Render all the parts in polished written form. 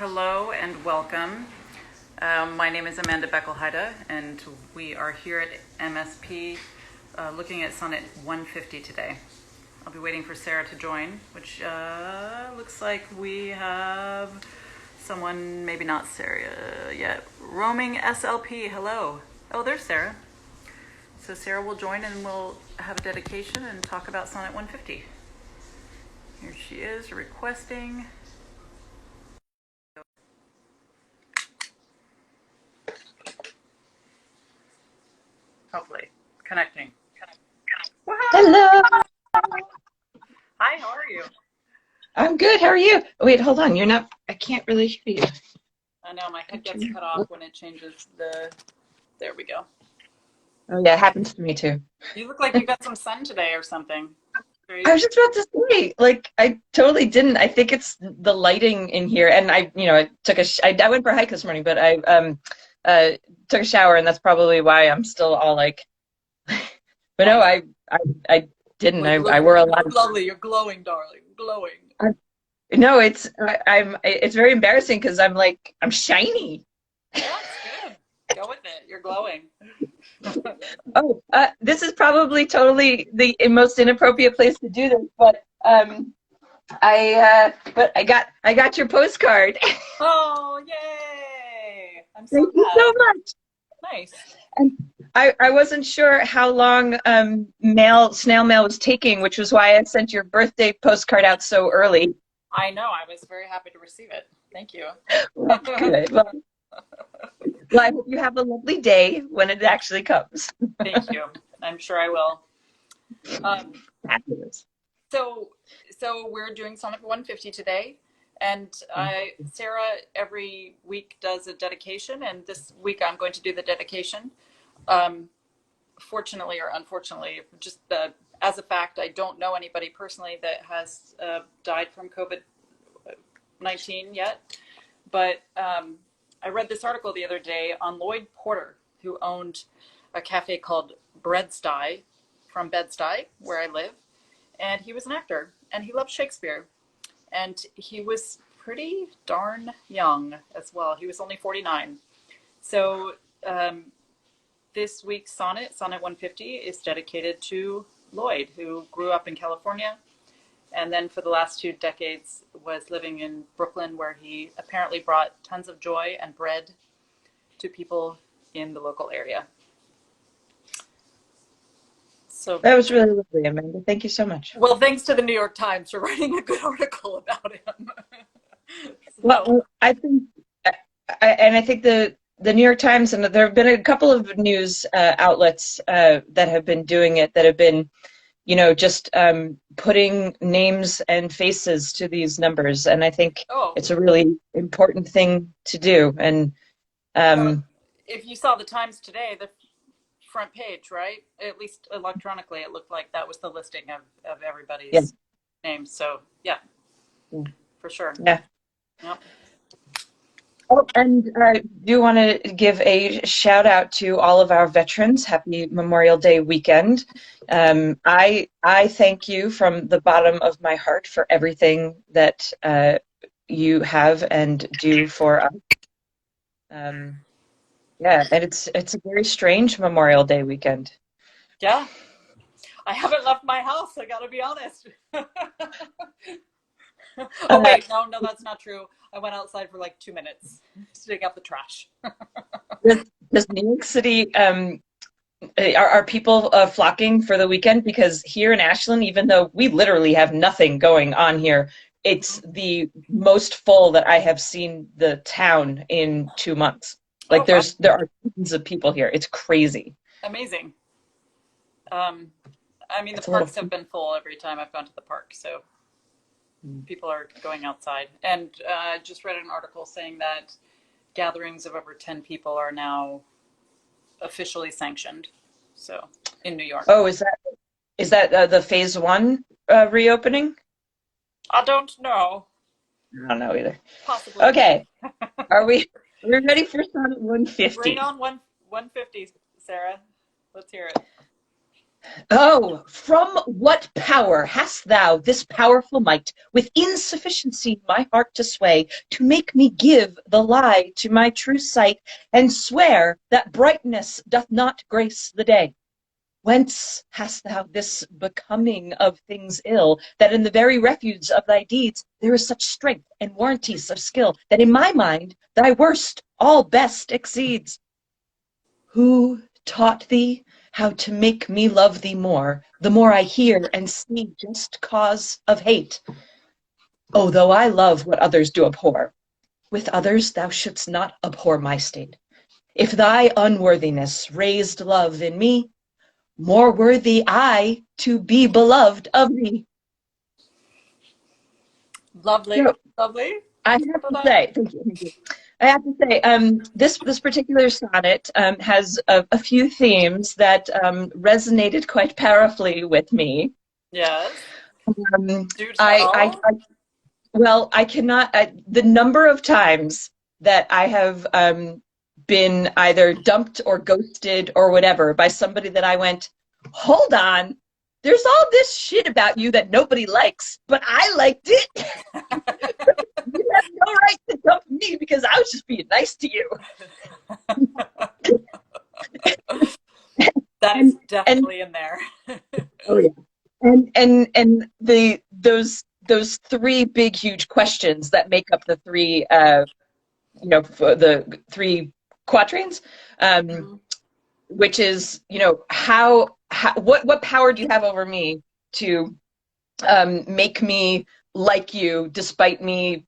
Hello and welcome. My name is Amanda Beckelheide, and we are here at MSP looking at Sonnet 150 today. I'll be waiting for Sarah to join, which looks like we have someone, maybe not Sarah yet. Roaming SLP, hello. Oh, there's Sarah. So Sarah will join and we'll have a dedication and talk about Sonnet 150. Here she is requesting. Hopefully. Connecting. Wow. Hello. Hi, how are you? I'm good. How are you? Wait, hold on. You're not, I can't really hear you. I know my head gets cut off when it changes the. There we go. Oh, yeah, it happens to me too. You look like you got some sun today or something. I was just about to say, like, I totally didn't. I think it's the lighting in here. And I took I went for a hike this morning, but I took a shower, and that's probably why I'm still all like, but no, I didn't. Well, I wore a lot of. lovely. You're glowing, darling. Glowing. No, it's very embarrassing because I'm shiny. Yeah, it's good. Go with it. You're glowing. Oh, this is probably totally the most inappropriate place to do this, but I got your postcard. Oh, yay! I'm so Thank you glad. so much. Nice. And I wasn't sure how long snail mail was taking, which was why I sent your birthday postcard out so early. I know. I was very happy to receive it. Thank you. Good. Well, I hope you have a lovely day when it actually comes. Thank you. I'm sure I will. Fabulous. So we're doing Sonnet 150 today, and Sarah every week does a dedication, and this week I'm going to do the dedication. Fortunately or unfortunately, just as a fact, I don't know anybody personally that has died from COVID-19 yet, but I read this article the other day on Lloyd Porter, who owned a cafe called Bed-Stuy, from Bed-Stuy, where I live. And he was an actor, and he loved Shakespeare. And he was pretty darn young as well. He was only 49. So this week's Sonnet 150, is dedicated to Lloyd, who grew up in California, and then for the last 2 decades was living in Brooklyn, where he apparently brought tons of joy and bread to people in the local area. So That was really lovely, Amanda. Thank you so much. well, thanks to the New York Times for writing a good article about him. Well, I think, I think the New York Times, and there have been a couple of news outlets that have been doing it, that have been, just putting names and faces to these numbers, and I think it's a really important thing to do. And if you saw the Times today, the front page, right? At least electronically, it looked like that was the listing of everybody's names. So yeah, for sure. Yeah. Yep. Oh, and I do want to give a shout out to all of our veterans. Happy Memorial Day weekend. I thank you from the bottom of my heart for everything that you have and do for us. Yeah, and it's a very strange Memorial Day weekend. Yeah. I haven't left my house, I gotta be honest. Oh wait, no, that's not true. I went outside for like 2 minutes to dig out the trash. Does New York City, are people flocking for the weekend? Because here in Ashland, even though we literally have nothing going on here, it's the most full that I have seen the town in 2 months. Like there are tons of people here. It's crazy. Amazing. I mean, the parks have been full every time I've gone to the park, so people are going outside. And I just read an article saying that gatherings of over 10 people are now officially sanctioned. So in New York. Oh, is that the phase 1 reopening? I don't know. I don't know either. Possibly. Okay. Are we ready for Sonnet 150? Bring on 150, Sarah. Let's hear it. Oh, from what power hast thou this powerful might, with insufficiency my heart to sway, to make me give the lie to my true sight, and swear that brightness doth not grace the day? Whence hast thou this becoming of things ill, that in the very refuse of thy deeds there is such strength and warrantise of skill, that in my mind thy worst all best exceeds? Who taught thee how to make me love thee more, the more I hear and see just cause of hate? Oh, though I love what others do abhor, with others thou shouldst not abhor my state. If thy unworthiness raised love in me, more worthy I to be beloved of thee. Lovely, So lovely. I have to say, thank you. I have to say, this particular sonnet has a few themes that resonated quite powerfully with me. Yes. Um, Do I tell. well, I cannot, the number of times that I have been either dumped or ghosted or whatever by somebody that I went, hold on, there's all this shit about you that nobody likes, but I liked it. You have no right to dump me because I was just being nice to you. That is And and definitely in there. oh yeah. And those three big huge questions that make up the three the three quatrains, Mhm. which is, how what power do you have over me to make me like you despite me,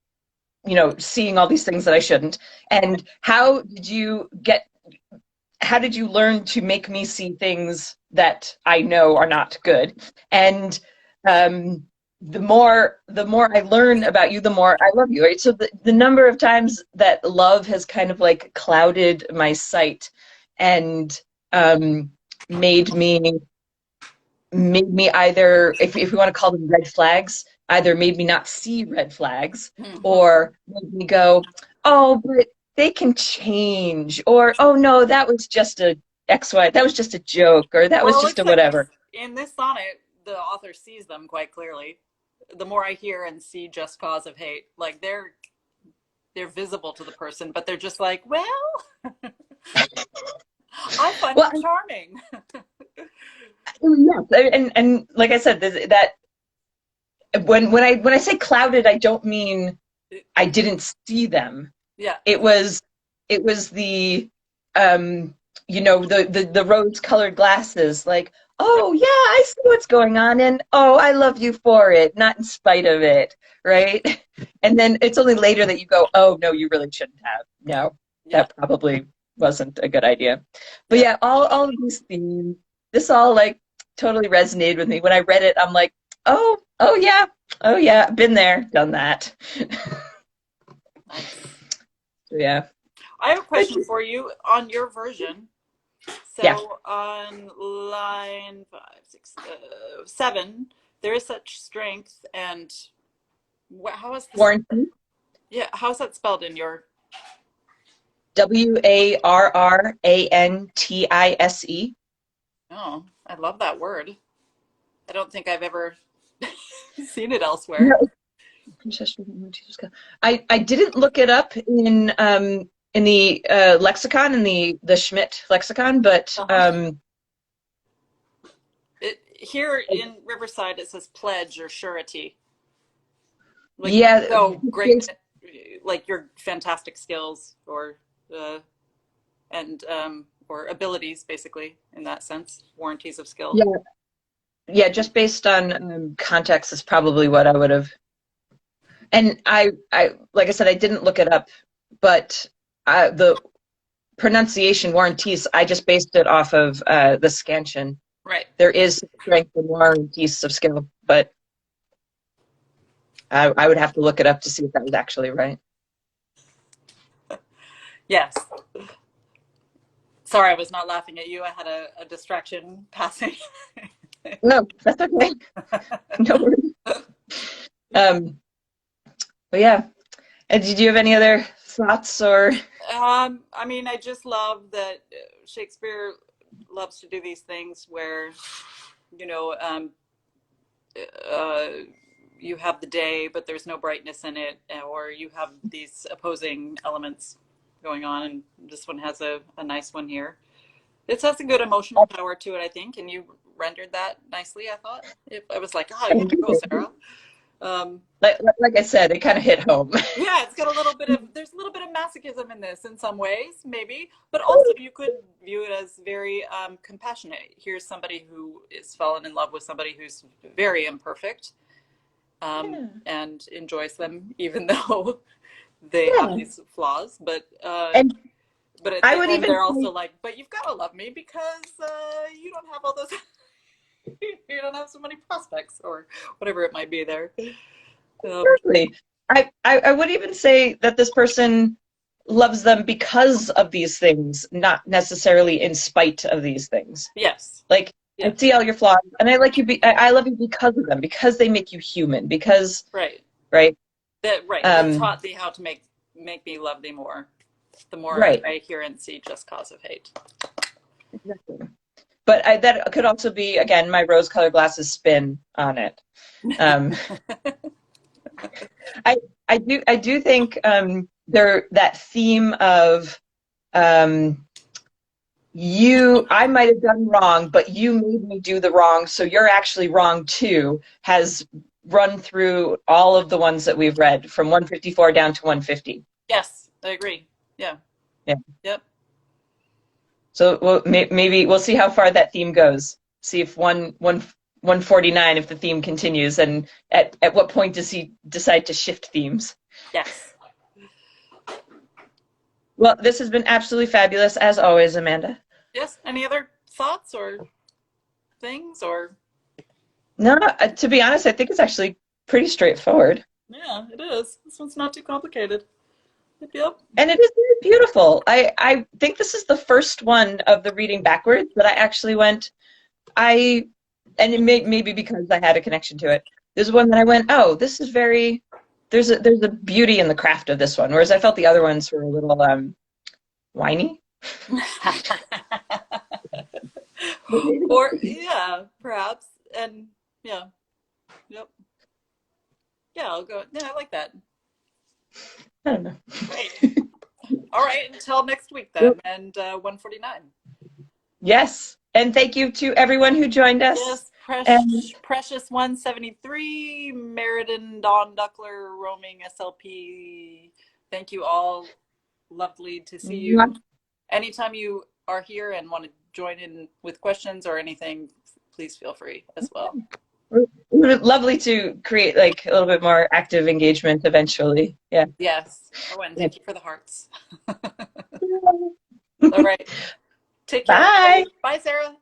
seeing all these things that I shouldn't? And how did you learn to make me see things that I know are not good? And um, the more I learn about you, the more I love you, right? So the number of times that love has kind of like clouded my sight and um, made me either, if we want to call them red flags, either made me not see red flags Mhm. or made me go, oh, but they can change, or oh no, that was just a XY, that was just a joke, or that Well, was it just looks a like whatever. in this sonnet, the author sees them quite clearly. The more I hear and see just cause of hate, like they're visible to the person, but they're just like, well, I find Well, them charming. yes, and like I said, that when I say clouded, I don't mean I didn't see them. Yeah. It was the um the rose colored glasses, like, Right. oh yeah, I see what's going on, and oh, I love you for it, not in spite of it, right? And then it's only later that you go, oh no, you really shouldn't have. No, Yeah. that probably wasn't a good idea. But Yeah. yeah, all of these themes, this all like totally resonated with me. When I read it, I'm like, oh yeah, oh yeah, been there, done that. Nice. So yeah. I have a But question for you on your version. yeah, So on line 7, there is such strength, and how is this? warranty. Yeah, how's that spelled in your? Warrantise. Oh, I love that word. I don't think I've ever seen it elsewhere. No, I didn't look it up in the lexicon, in the Schmidt lexicon, but Uh-huh. Here in Riverside, it says pledge or surety. Like you yeah, show great, like your fantastic skills uh, or abilities, basically in that sense, warranties of skill. yeah, yeah. Just based on context is probably what I would have. And I like I said, I didn't look it up, but the pronunciation warranties, I just based it off of the scansion. Right. There is strength and warranties of skill, but I would have to look it up to see if that was actually right. Yes. Sorry, I was not laughing at you. I had a distraction passing. No, that's okay. No worries. Um, but yeah. And did you have any other thoughts or? I mean, I just love that Shakespeare loves to do these things where you know, uh, you have the day, but there's no brightness in it, or you have these opposing elements going on. And this one has a nice one here. It has a good emotional power to it, I think, and you rendered that nicely, I thought. I was like, oh, you go, Sarah. Like I said, it kind of hit home. Yeah, it's got there's a little bit of masochism in this in some ways, maybe, but also you could view it as very compassionate. Here's somebody who is fallen in love with somebody who's very imperfect, and enjoys them even though they have these flaws. But And at I the would end, even they're also like, but you've got to love me because you don't have all those, you don't have so many prospects or whatever it might be there. Exactly. I would even say that this person loves them because of these things, not necessarily in spite of these things. Yes. Like, I see all your flaws, and I like you. I love you because of them, because they make you human. Because right. They taught thee how to make me love thee more. The more I hear and see just cause of hate. Exactly. But that could also be, again, my rose-colored glasses spin on it. I do think that theme of I might have done wrong, but you made me do the wrong, so you're actually wrong too, has run through all of the ones that we've read from 154 down to 150. Yes, I agree. Yeah. Yep. So maybe we'll see how far that theme goes. See if 149, if the theme continues, and at what point does he decide to shift themes? Yes. Well, this has been absolutely fabulous, as always, Amanda. Yes. Any other thoughts or things or? No, to be honest, I think it's actually pretty straightforward. Yeah, it is. This one's not too complicated. Yep. And it is very beautiful. I think this is the first one of the reading backwards that I actually went, and it maybe because I had a connection to it. There's one that I went, oh, this is very, there's a beauty in the craft of this one, whereas I felt the other ones were a little whiny. Or yeah, perhaps. And yeah. Yep. Yeah, I'll go. Yeah, I like that. I don't know. Great. All right, until next week then, and 149. Yes, and thank you to everyone who joined us. Yes, Precious 173, Meriden, Dawn Duckler, Roaming SLP. Thank you all. Lovely to see you. Anytime you are here and want to join in with questions or anything, please feel free as well. Lovely to create like a little bit more active engagement eventually. Yeah. Yes. Oh, and thank you for the hearts. All right. Take care. Bye. Bye, Sarah.